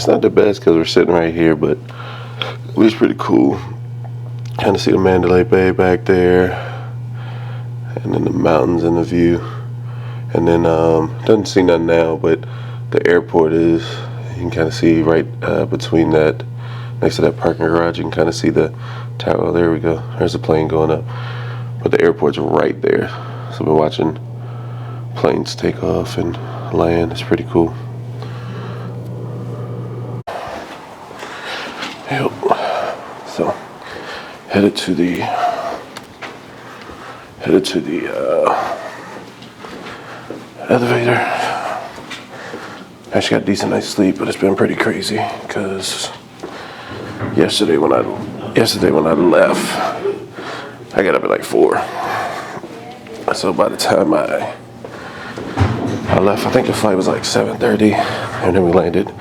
It's not the best because we're sitting right here, but at least pretty cool. Kind of see the Mandalay Bay back there, and then the mountains in the view. And then doesn't see nothing now, but the airport is. You can kind of see right between that, next to that parking garage. You can kind of see the tower. There we go. There's a plane going up, but the airport's right there. So we're watching planes take off and land. It's pretty cool. Yep. So headed to the elevator. Actually got a decent night's sleep, but it's been pretty crazy because yesterday when I left, I got up at like 4. So by the time I left, I think the flight was like 7:30, and then we landed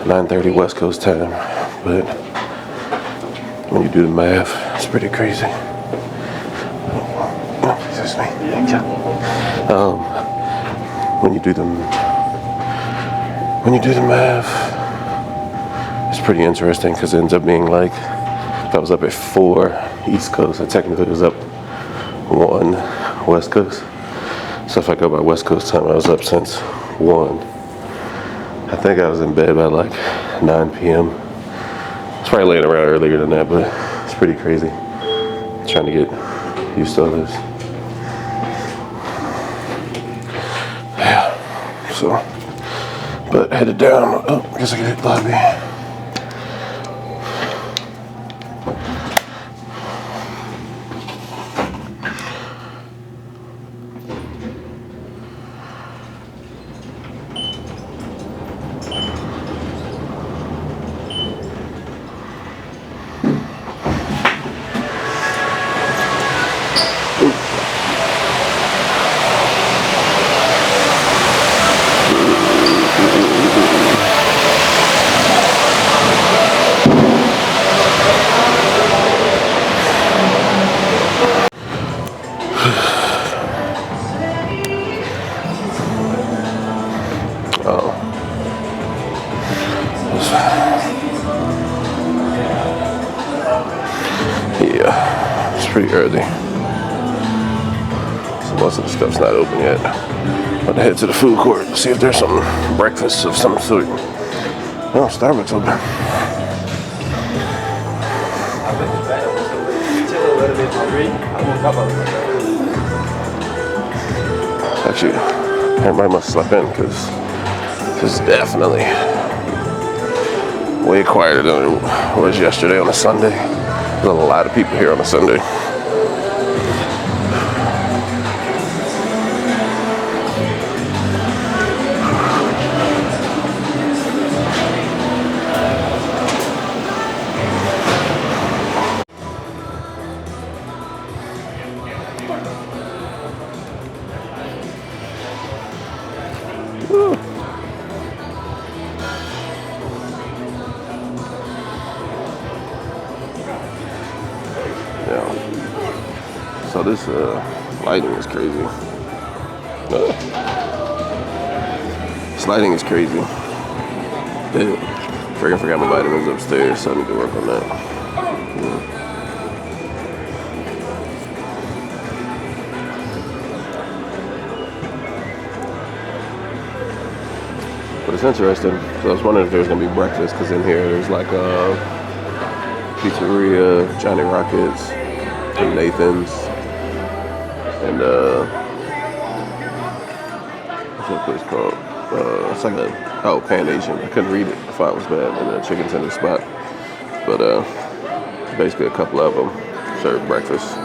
9:30 West Coast time. But when you do the math, it's pretty crazy. Oh, excuse me. When you do the math, it's pretty interesting because it ends up being like, if I was up at 4 East Coast, I technically was up 1 West Coast. So if I go by West Coast time, I was up since 1. I think I was in bed by like 9 p.m. It's probably laying around earlier than that, but it's pretty crazy. I'm trying to get used to all this. Yeah, so, but headed down. Oh, I guess I can hit the lobby. Yeah, it's pretty early. So most of the stuff's not open yet. About to head to the food court to see if there's some breakfast of some sort. Oh, Starbucks open. Actually, everybody must sleep in because this is definitely way quieter than it was yesterday on a Sunday. There's a lot of people here on a Sunday. So this lighting is crazy. This lighting is crazy. Damn. Freaking forgot my vitamins upstairs, so I need to work on that. Yeah. But it's interesting. So I was wondering if there was gonna be breakfast, because in here there's like a pizzeria, Johnny Rockets, and Nathan's. And what's that place called? It's like Pan Asian. I couldn't read it. The font was bad. And a chicken tender spot. But basically a couple of them serve breakfast.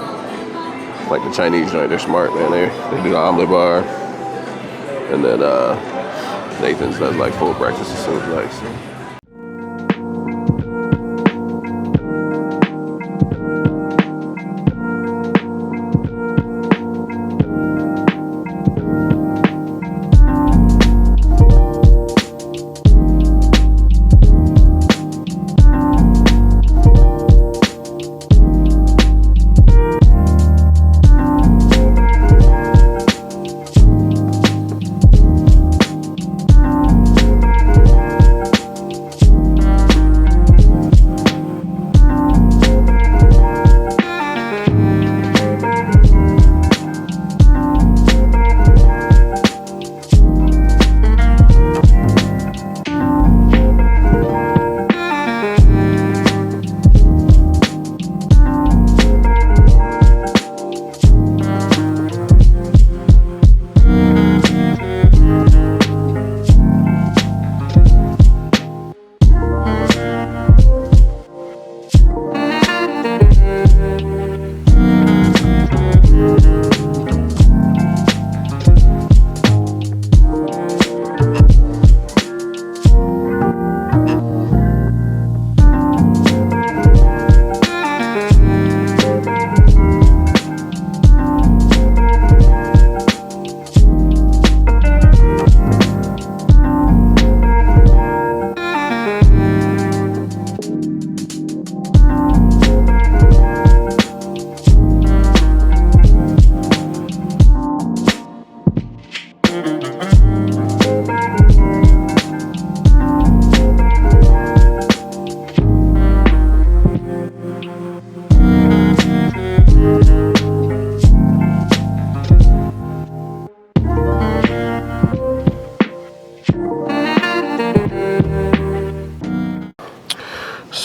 Like the Chinese joint, they're smart, man. They do the omelet bar. And then Nathan's does like full breakfast as soon as like. So.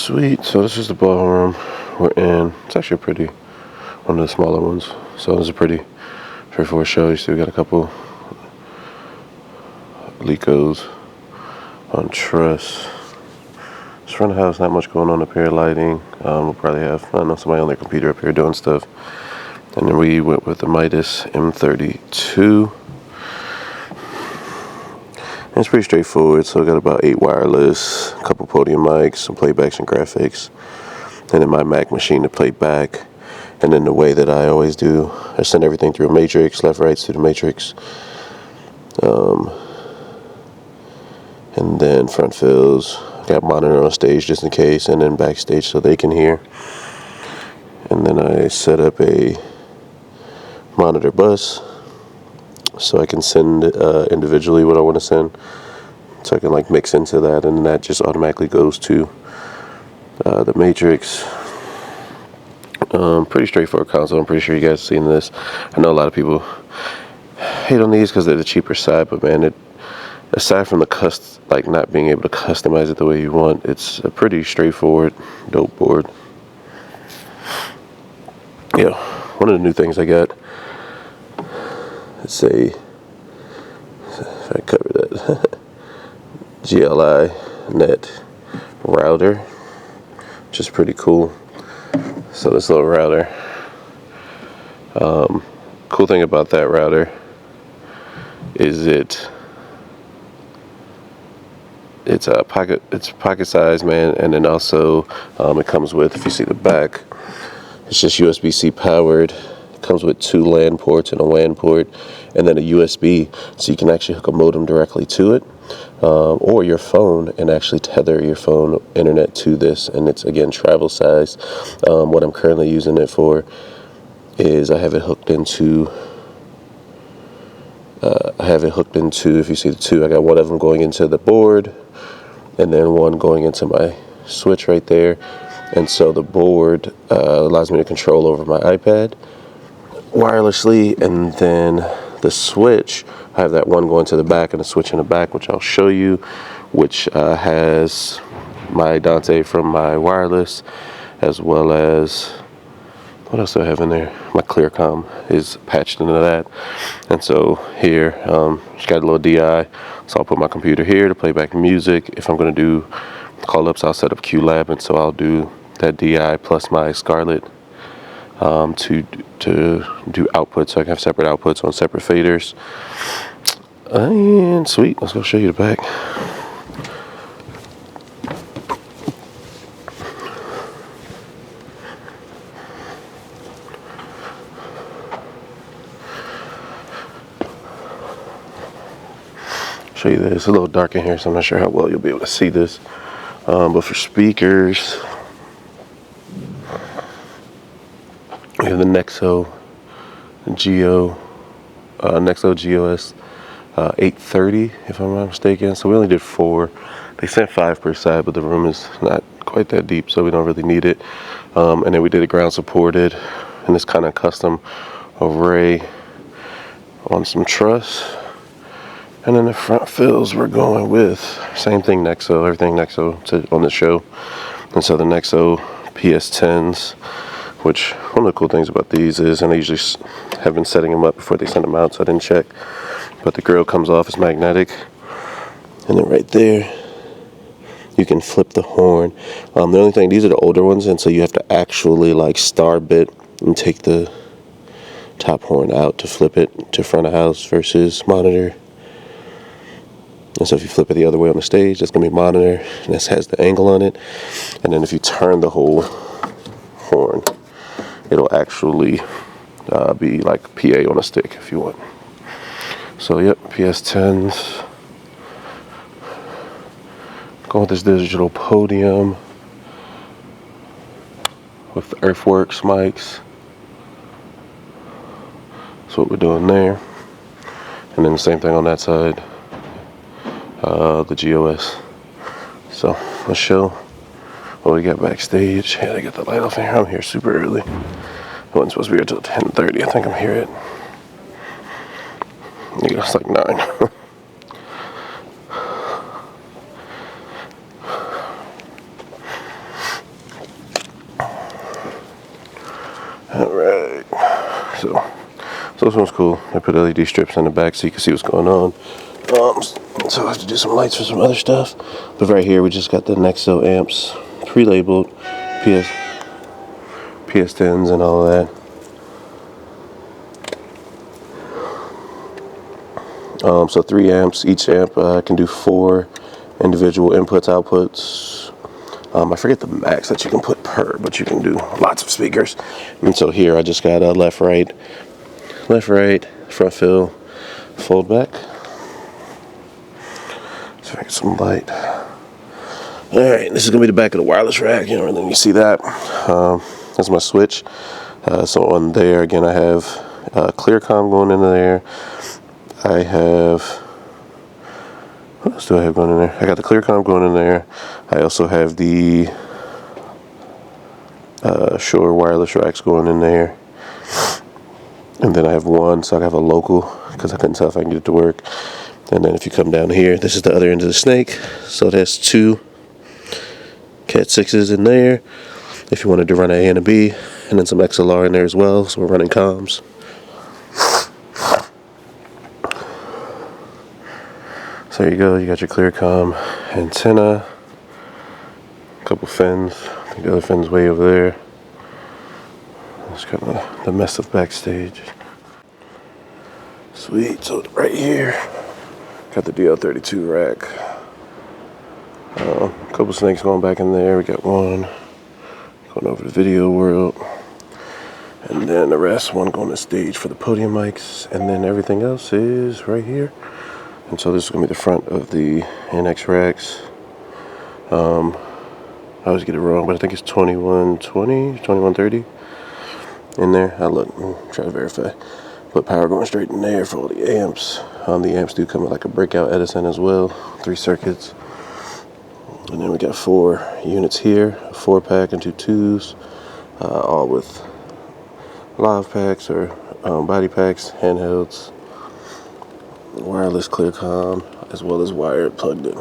Sweet. So this is the ballroom we're in. It's actually one of the smaller ones. So this is a pretty straightforward show. You still got a couple Lecos on truss. This front of the house, not much going on up here. Lighting. We'll probably have, I don't know, somebody on their computer up here doing stuff. And then we went with the Midas M32. And it's pretty straightforward. So I got about 8 wireless, a couple podium mics, some playbacks and graphics. And then my Mac machine to play back. And then the way that I always do, I send everything through a matrix, left, right through the matrix. And then front fills. Got monitor on stage just in case, and then backstage so they can hear. And then I set up a monitor bus so I can send individually what I want to send. So I can like mix into that, and then that just automatically goes to the matrix. Pretty straightforward console. I'm pretty sure you guys have seen this. I know a lot of people hate on these because they're the cheaper side, but man, aside from like not being able to customize it the way you want, it's a pretty straightforward, dope board. Yeah, one of the new things I got, it's a, if I cover that, GLI net router, which is pretty cool. So this little router, cool thing about that router is it's pocket size, man, and then also it comes with, if you see the back, it's just USB-C powered. It comes with 2 LAN ports and a WAN port, and then a USB, so you can actually hook a modem directly to it, or your phone, and actually tether your phone internet to this. And it's again travel size. What I'm currently using it for is I have it hooked into. If you see the 2, I got one of them going into the board, and then one going into my switch right there. And so the board allows me to control over my iPad wirelessly, and then the switch, I have that one going to the back and a switch in the back, which I'll show you, which has my Dante from my wireless, as well as, what else do I have in there? My ClearComm is patched into that. And so here, just got a little DI, so I'll put my computer here to play back music. If I'm going to do call-ups, I'll set up QLab, and so I'll do that DI plus my Scarlett to do outputs, so I can have separate outputs on separate faders. And sweet, let's go show you the back. Show you this. It's a little dark in here, so I'm not sure how well you'll be able to see this. But for speakers, we have the Nexo GOS 830, if I'm not mistaken. So we only did 4. They sent 5 per side, but the room is not quite that deep, so we don't really need it. And then we did it ground supported in this kind of custom array on some truss. And then the front fills we're going with, same thing, Nexo, everything Nexo on the show. And so the Nexo PS10s, which one of the cool things about these is, and I usually have been setting them up before they send them out, so I didn't check, but the grill comes off, it's magnetic. And then right there, you can flip the horn. The only thing, these are the older ones, and so you have to actually like star bit and take the top horn out to flip it to front of house versus monitor. And so if you flip it the other way on the stage, that's going to be monitor, and this has the angle on it. And then if you turn the whole horn, it'll actually be like PA on a stick if you want. So yep, PS10s. Going with this digital podium with the Earthworks mics. That's what we're doing there. And then the same thing on that side. The GOS. So let's show what we got backstage. Yeah, I got the light off here. I'm here super early. I wasn't supposed to be here till 10:30. I think I'm here at, yeah, it's like 9. So this one's cool. I put LED strips on the back so you can see what's going on. So I have to do some lights for some other stuff. But right here we just got the Nexo amps pre-labeled, PS10s and all of that. So 3 amps. Each amp can do 4 individual inputs, outputs. I forget the max that you can put per, but you can do lots of speakers. And so here I just got a left, right, front fill, fold back. So I get some light. Alright, this is going to be the back of the wireless rack. You know, and then you see that. That's my switch. So on there, again, I have Clearcom going in there. I have, what else do I have going in there? I got the Clearcom going in there. I also have the Shure wireless racks going in there. And then I have one, so I have a local, because I couldn't tell if I can get it to work. And then if you come down here, this is the other end of the snake. So that's 2 Cat 6s in there. If you wanted to run A and a B, and then some XLR in there as well. So we're running comms. So there you go, you got your Clearcom antenna, a couple fins. I think the other fin's way over there. That's kind of the mess of backstage. Sweet, so right here, got the DL32 rack. A couple snakes going back in there. We got one going over to video world. And then the rest, one going to stage for the podium mics. And then everything else is right here. And so this is going to be the front of the NX racks. I always get it wrong, but I think it's 2120, 2130 in there. I look, try to verify. Put power going straight in there for all the amps. The amps do come with like a breakout Edison as well, 3 circuits. And then we got 4 units here, a 4-pack and 2 2s, all with live packs or body packs, handhelds, wireless Clearcom, as well as wired plugged in.